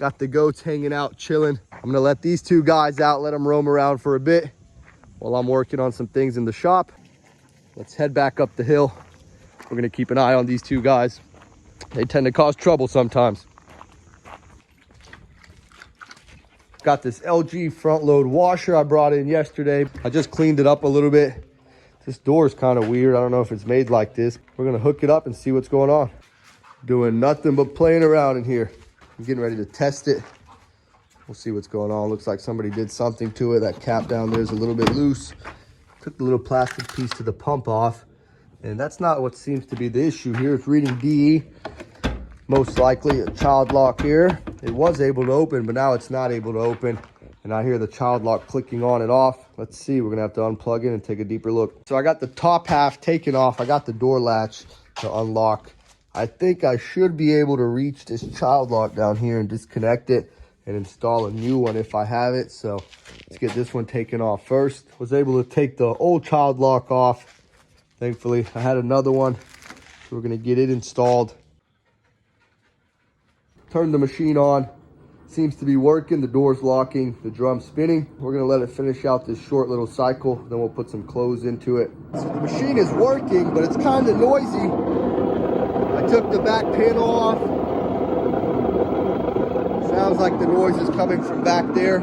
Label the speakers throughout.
Speaker 1: Got the goats hanging out, chilling. I'm gonna let these two guys out, let them roam around for a bit while I'm working on some things in the shop. Let's head back up the hill. We're gonna keep an eye on these two guys. They tend to cause trouble sometimes. Got this LG front load washer I brought in yesterday. I just cleaned it up a little bit. This door is kind of weird. I don't know if it's made like this. We're gonna hook it up and see what's going on. Doing nothing but playing around in here. I'm getting ready to test it. We'll see what's going on. Looks like somebody did something to it. That cap down there is a little bit loose. Took the little plastic piece to the pump off. And that's not what seems to be the issue here. It's reading DE. Most likely a child lock here. It was able to open, but now it's not able to open. And I hear the child lock clicking on and off. Let's see, we're gonna have to unplug it and take a deeper look. So I got the top half taken off. I got the door latch to unlock. I think I should be able to reach this child lock down here and disconnect it and install a new one if I have it. So let's get this one taken off first. Was able to take the old child lock off. Thankfully, I had another one. So we're gonna get it installed. Turn the machine on. Seems to be working. The door's locking, the drum's spinning. We're gonna let it finish out this short little cycle. Then we'll put some clothes into it. So the machine is working, but it's kind of noisy. I took the back pin off. Sounds like the noise is coming from back there.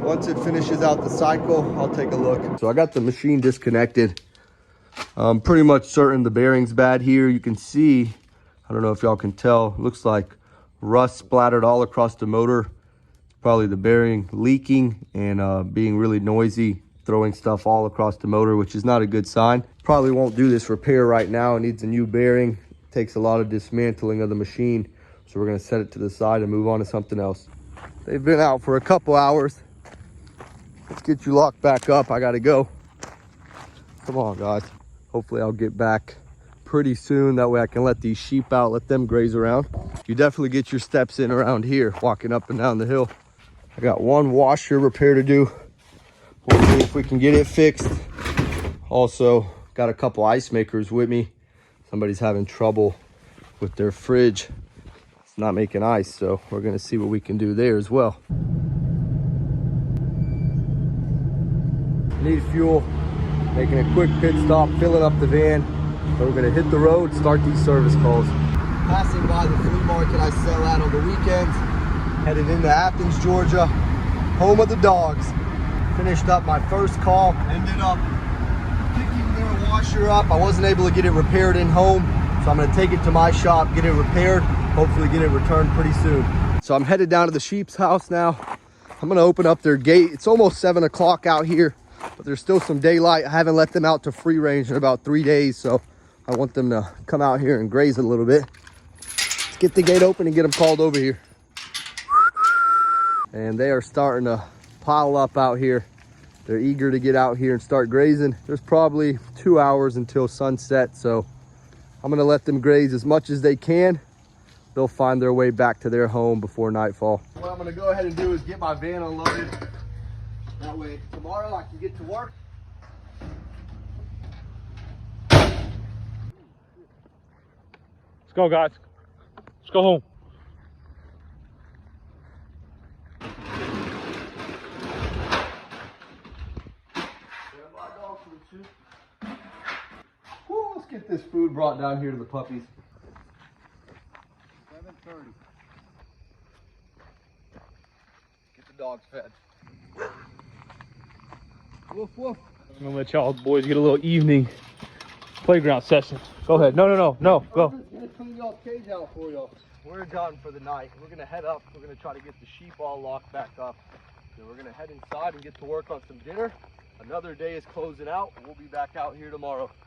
Speaker 1: Once it finishes out the cycle, I'll take a look. So I got the machine disconnected. I'm pretty much certain the bearing's bad here. You can see, I don't know if y'all can tell, it looks like rust splattered all across the motor. It's probably the bearing leaking and being really noisy, throwing stuff all across the motor, which is not a good sign. Probably won't do this repair right now. It needs a new bearing. It takes a lot of dismantling of the machine. So we're gonna set it to the side and move on to something else. They've been out for a couple hours. Let's get you locked back up. I gotta go. Come on, guys. Hopefully I'll get back pretty soon. That way I can let these sheep out, let them graze around. You definitely get your steps in around here, walking up and down the hill. I got one washer repair to do. We'll see if we can get it fixed. Also, got a couple ice makers with me. Somebody's having trouble with their fridge. It's not making ice, so we're gonna see what we can do there as well. Need fuel. Making a quick pit stop, filling up the van. So we're gonna hit the road, start these service calls. Passing by the flea market I sell at on the weekends. Headed into Athens, Georgia, home of the dogs. Finished up my first call, ended up picking their washer up. I wasn't able to get it repaired in home, so I'm gonna take it to my shop, get it repaired, hopefully get it returned pretty soon. So I'm headed down to the sheep's house now. I'm gonna open up their gate. It's almost 7 o'clock out here, but there's still some daylight. I haven't let them out to free range in about 3 days, so I want them to come out here and graze a little bit. Let's get the gate open and get them called over here. And they are starting to pile up out here. They're eager to get out here and start grazing. There's probably 2 hours until sunset, so I'm gonna let them graze as much as they can. They'll find their way back to their home before nightfall. What I'm gonna go ahead and do is get my van unloaded. That way tomorrow I can get to work.
Speaker 2: Let's go, guys. Let's go home.
Speaker 1: Woo, let's get this food brought down here to the puppies. 7:30. Get the dogs fed. Woof, woof.
Speaker 2: I'm gonna let y'all boys get a little evening playground session. Go ahead. No, go.
Speaker 1: I'm just gonna clean y'all's cage out for y'all. We're done for the night. We're gonna head up. We're gonna try to get the sheep all locked back up. Then we're gonna head inside and get to work on some dinner. Another day is closing out. We'll be back out here tomorrow.